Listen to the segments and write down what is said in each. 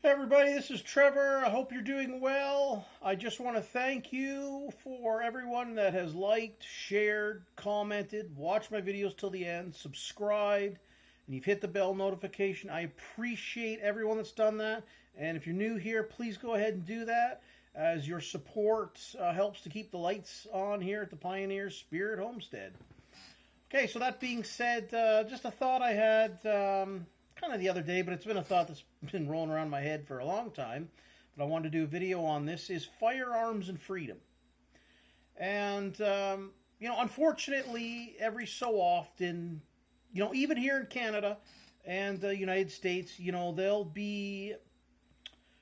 Hey everybody, this is Trevor. I hope you're doing well. I just want to thank you for everyone that has liked, shared, commented, watched my videos till the end, subscribed, and you've hit the bell notification. I appreciate everyone that's done that. And if you're new here, please go ahead and do that, as your support helps to keep the lights on here at the Pioneer Spirit Homestead. Okay, so that being said, just a thought I had kind of the other day, but it's been a thought that's been rolling around my head for a long time. But I wanted to do a video on this, is firearms and freedom. And, unfortunately, every so often, even here in Canada and the United States, there'll be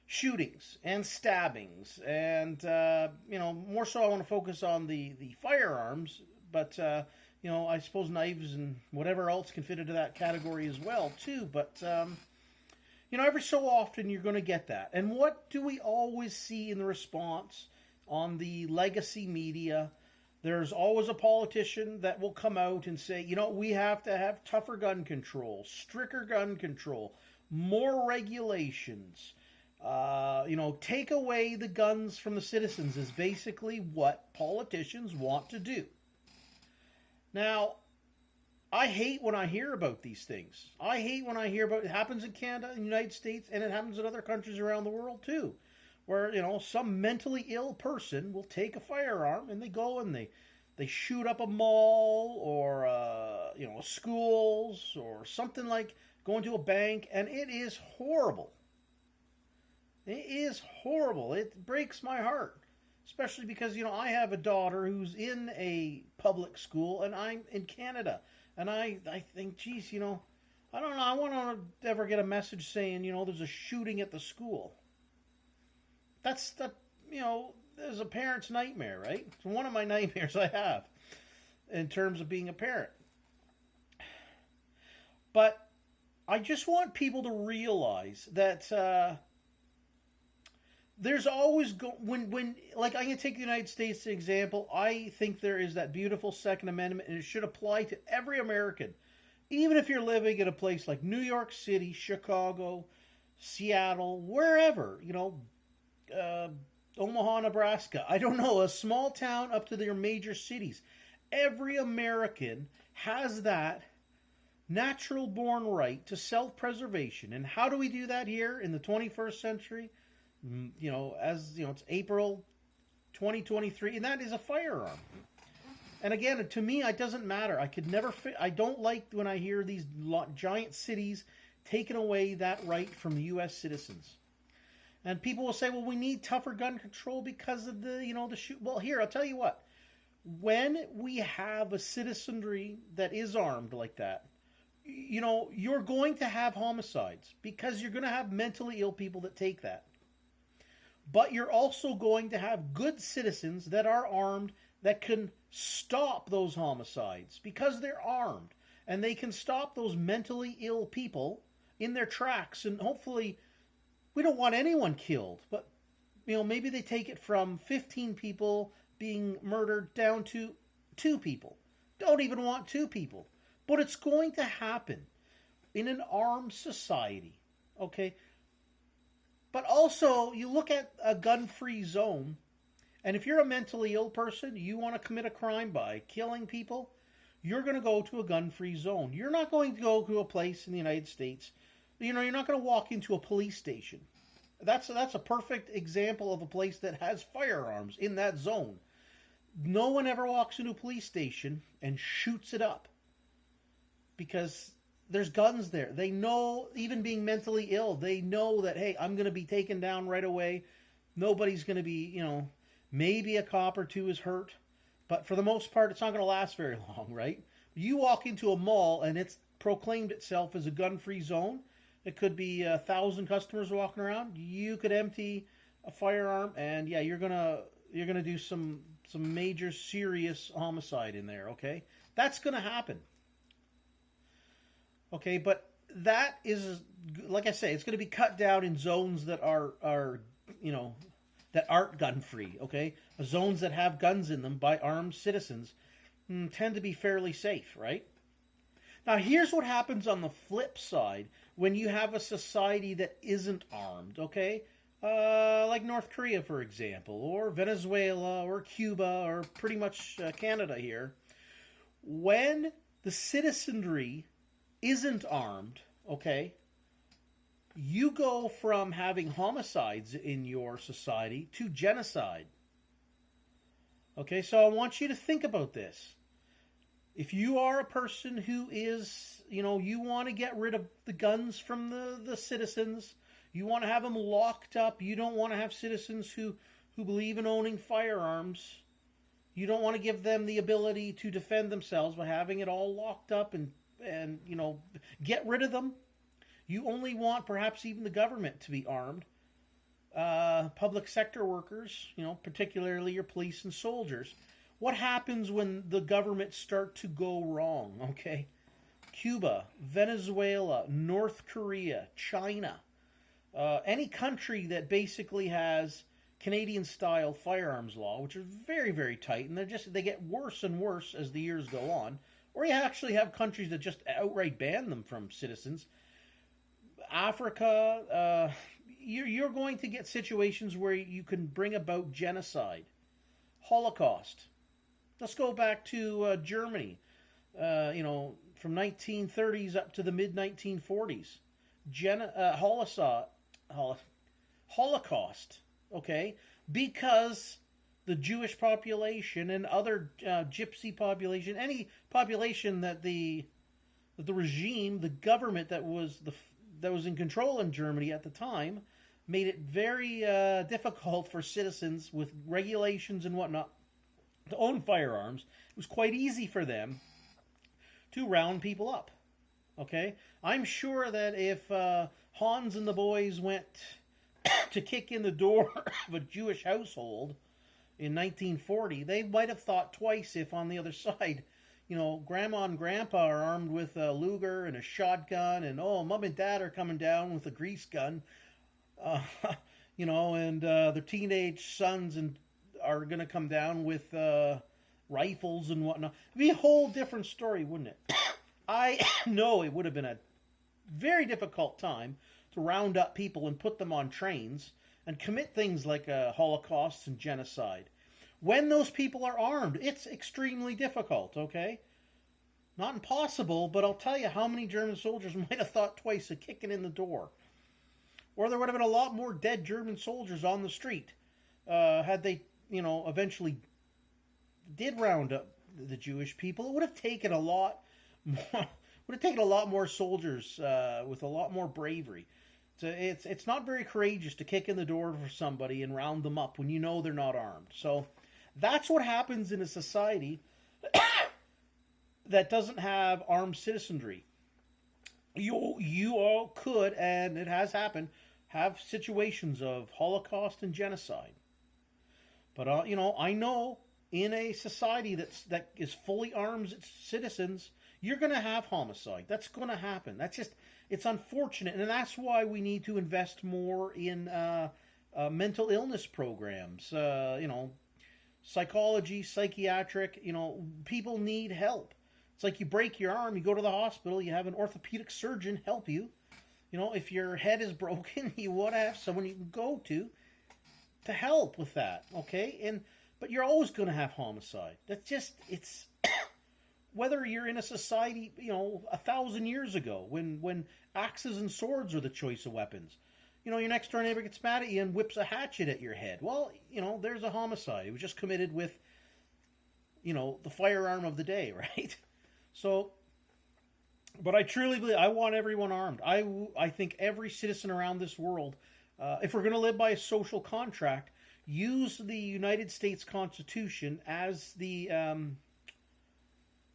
shootings and stabbings. And, more so I want to focus on the firearms, but I suppose knives and whatever else can fit into that category as well, too. But, every so often you're going to get that. And what do we always see in the response on the legacy media? There's always a politician that will come out and say, we have to have tougher gun control, stricter gun control, more regulations. Take away the guns from the citizens is basically what politicians want to do. Now, I hate when I hear about these things. I hate when I hear about it. It happens in Canada, in the United States, and it happens in other countries around the world too, where, some mentally ill person will take a firearm and they go and they shoot up a mall or, schools or something, like going to a bank, and it is horrible. It is horrible. It breaks my heart. Especially because, I have a daughter who's in a public school, and I'm in Canada. And I think, geez, I don't know, I want to ever get a message saying, there's a shooting at the school. That's a parent's nightmare, right? It's one of my nightmares I have in terms of being a parent. But I just want people to realize that there's always when like, I'm going to take the United States as an example. I think there is that beautiful Second Amendment, and it should apply to every American, even if you're living in a place like New York City, Chicago, Seattle, wherever, Omaha, Nebraska. I don't know, a small town up to their major cities. Every American has that natural-born right to self-preservation. And how do we do that here in the 21st century? It's April 2023, and that is a firearm. And again, to me, it doesn't matter. I don't like when I hear these giant cities taking away that right from U.S. citizens. And people will say, well, we need tougher gun control because of the shoot. Well, here, I'll tell you what. When we have a citizenry that is armed like that, you're going to have homicides because you're going to have mentally ill people that take that. But you're also going to have good citizens that are armed that can stop those homicides because they're armed. And they can stop those mentally ill people in their tracks. And hopefully, we don't want anyone killed. But, maybe they take it from 15 people being murdered down to 2 people. Don't even want 2 people. But it's going to happen in an armed society. Okay? But also, you look at a gun-free zone, and if you're a mentally ill person, you want to commit a crime by killing people, you're going to go to a gun-free zone. You're not going to go to a place in the United States. You're not going to walk into a police station. That's a perfect example of a place that has firearms in that zone. No one ever walks into a police station and shoots it up because there's guns there. They know, even being mentally ill, they know that, hey, I'm going to be taken down right away. Nobody's going to be, maybe a cop or 2 is hurt. But for the most part, it's not going to last very long, right? You walk into a mall and it's proclaimed itself as a gun-free zone. It could be 1,000 customers walking around. You could empty a firearm and, yeah, you're gonna do some major serious homicide in there, okay? That's going to happen. Okay, but that is, like I say, it's going to be cut down in zones that are that aren't gun-free, okay? Zones that have guns in them by armed citizens tend to be fairly safe, right? Now, here's what happens on the flip side when you have a society that isn't armed, okay? Like North Korea, for example, or Venezuela, or Cuba, or pretty much Canada here. When the citizenry isn't armed, okay, you go from having homicides in your society to genocide. Okay, so I want you to think about this. If you are a person who is, you want to get rid of the guns from the citizens, you want to have them locked up, you don't want to have citizens who believe in owning firearms, you don't want to give them the ability to defend themselves by having it all locked up and get rid of them. You only want perhaps even the government to be armed. Public sector workers, particularly your police and soldiers. What happens when the government start to go wrong, okay? Cuba, Venezuela, North Korea, China, any country that basically has Canadian-style firearms law, which is very, very tight, and they get worse and worse as the years go on. Or you actually have countries that just outright ban them from citizens. Africa, you're going to get situations where you can bring about genocide, Holocaust. Let's go back to Germany, from 1930s up to the mid-1940s. Holocaust, okay? Because the Jewish population and other gypsy population, any population that the regime, the government that was in control in Germany at the time, made it very difficult for citizens with regulations and whatnot to own firearms. It was quite easy for them to round people up. Okay? I'm sure that if Hans and the boys went to kick in the door of a Jewish household in 1940, they might have thought twice if on the other side, Grandma and Grandpa are armed with a Luger and a shotgun, and Mom and Dad are coming down with a grease gun, and their teenage sons are going to come down with rifles and whatnot. It'd be a whole different story, wouldn't it? I know it would have been a very difficult time to round up people and put them on trains and commit things like Holocaust and genocide. When those people are armed, it's extremely difficult, okay? Not impossible, but I'll tell you how many German soldiers might have thought twice of kicking in the door. Or there would have been a lot more dead German soldiers on the street had they, eventually did round up the Jewish people. It would have taken a lot more soldiers with a lot more bravery. So it's not very courageous to kick in the door for somebody and round them up when you know they're not armed. So that's what happens in a society that doesn't have armed citizenry. You all could, and it has happened, have situations of Holocaust and genocide. But I know in a society that is fully armed its citizens, you're going to have homicide. That's going to happen. It's unfortunate, and that's why we need to invest more in mental illness programs. Psychology, psychiatric. People need help. It's like you break your arm, you go to the hospital, you have an orthopedic surgeon help you. If your head is broken, you want to have someone you can go to help with that, okay? But you're always going to have homicide. It's whether you're in a society, 1,000 years ago when axes and swords are the choice of weapons. Your next door neighbor gets mad at you and whips a hatchet at your head. Well, there's a homicide. It was just committed with, the firearm of the day, right? So, but I truly believe I want everyone armed. I think every citizen around this world, if we're going to live by a social contract, use the United States Constitution as the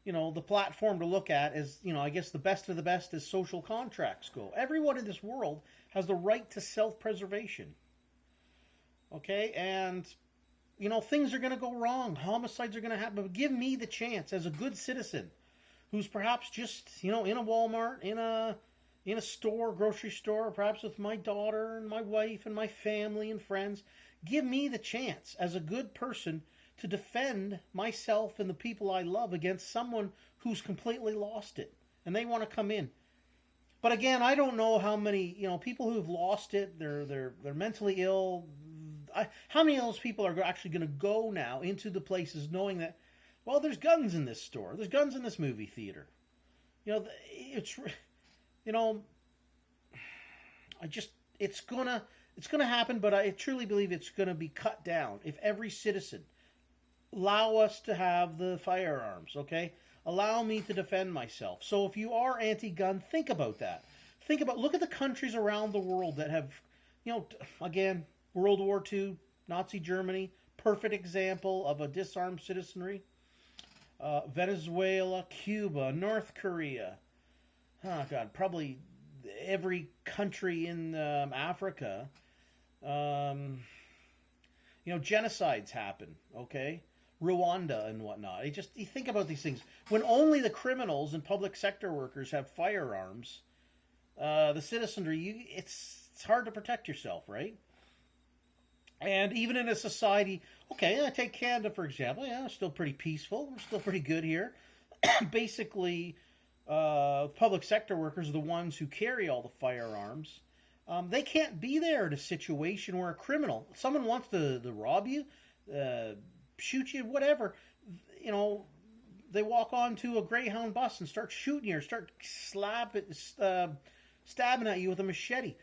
the platform to look at as, I guess the best of the best as social contracts go. Everyone in this world has the right to self-preservation. Okay? And, things are going to go wrong. Homicides are going to happen. But give me the chance as a good citizen who's perhaps just, in a Walmart, in a store, grocery store, perhaps with my daughter and my wife and my family and friends. Give me the chance as a good person to defend myself and the people I love against someone who's completely lost it. And they want to come in. But again, I don't know how many people who've lost it. They're mentally ill. How many of those people are actually going to go now into the places knowing that, well, there's guns in this store, there's guns in this movie theater. It's I just it's gonna happen, but I truly believe it's gonna be cut down if every citizen allow us to have the firearms. Okay, allow me to defend myself. So if you are anti-gun, think about that. Look at the countries around the world that have, again, World War II, Nazi Germany, perfect example of a disarmed citizenry. Venezuela, Cuba, North Korea. Oh God, probably every country in Africa. Genocides happen. Okay, Rwanda and whatnot. You think about these things when only the criminals and public sector workers have firearms. The citizenry, it's hard to protect yourself, right? And even in a society, okay, I take Canada for example. Yeah, it's still pretty peaceful. We're still pretty good here. Basically, public sector workers are the ones who carry all the firearms. They can't be there in a situation where a criminal, someone wants to rob you, shoot you, whatever. They walk onto a Greyhound bus and start shooting you, or start stabbing at you with a machete.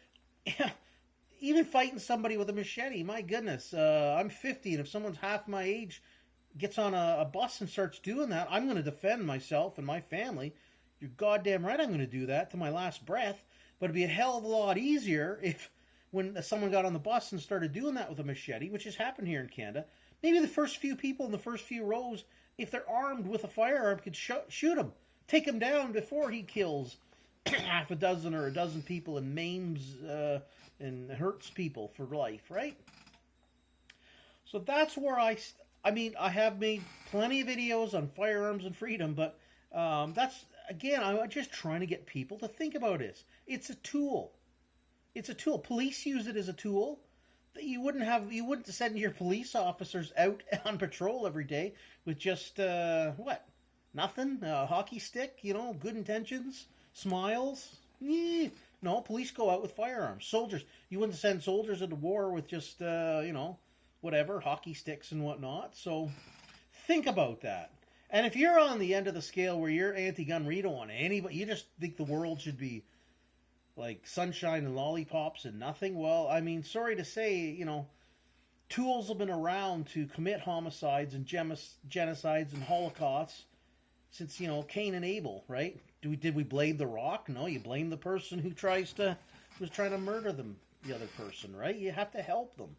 Even fighting somebody with a machete, my goodness. I'm 50, and if someone's half my age gets on a bus and starts doing that, I'm going to defend myself and my family. You're goddamn right I'm going to do that to my last breath. But it'd be a hell of a lot easier if when someone got on the bus and started doing that with a machete, which has happened here in Canada, maybe the first few people in the first few rows, if they're armed with a firearm, could shoot him. Take him down before he kills half a dozen or a dozen people and maims and hurts people for life, right? So that's where I have made plenty of videos on firearms and freedom, but that's, again, I'm just trying to get people to think about this. It's a tool. It's a tool. Police use it as a tool. You wouldn't send your police officers out on patrol every day with just, nothing? A hockey stick, good intentions, smiles? No, police go out with firearms. Soldiers, you wouldn't send soldiers into war with just, whatever, hockey sticks and whatnot. So think about that. And if you're on the end of the scale where you're anti-gun, you don't want anybody, you just think the world should be like sunshine and lollipops and nothing, well, sorry to say, tools have been around to commit homicides and genocides and holocausts since, Cain and Abel, right? Did we blame the rock? No, you blame the person who was trying to murder the other person, right? You have to help them.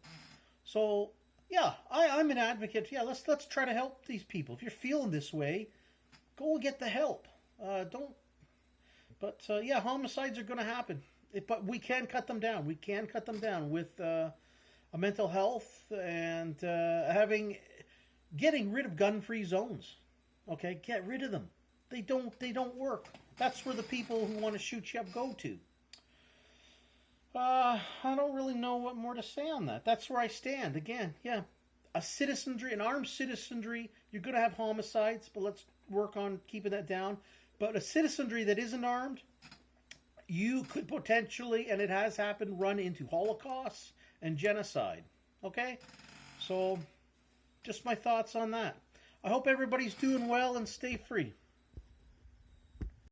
So, yeah, I'm an advocate. Yeah, let's try to help these people. If you're feeling this way, go and get the help. Yeah, homicides are going to happen. But we can cut them down. We can cut them down with a mental health and getting rid of gun-free zones. Okay, get rid of them. They don't work. That's where the people who want to shoot you up go to. I don't really know what more to say on that. That's where I stand. Again, yeah, an armed citizenry, you're going to have homicides, but let's work on keeping that down. But a citizenry that isn't armed, you could potentially, and it has happened, run into holocausts and genocide. Okay? So, just my thoughts on that. I hope everybody's doing well and stay free.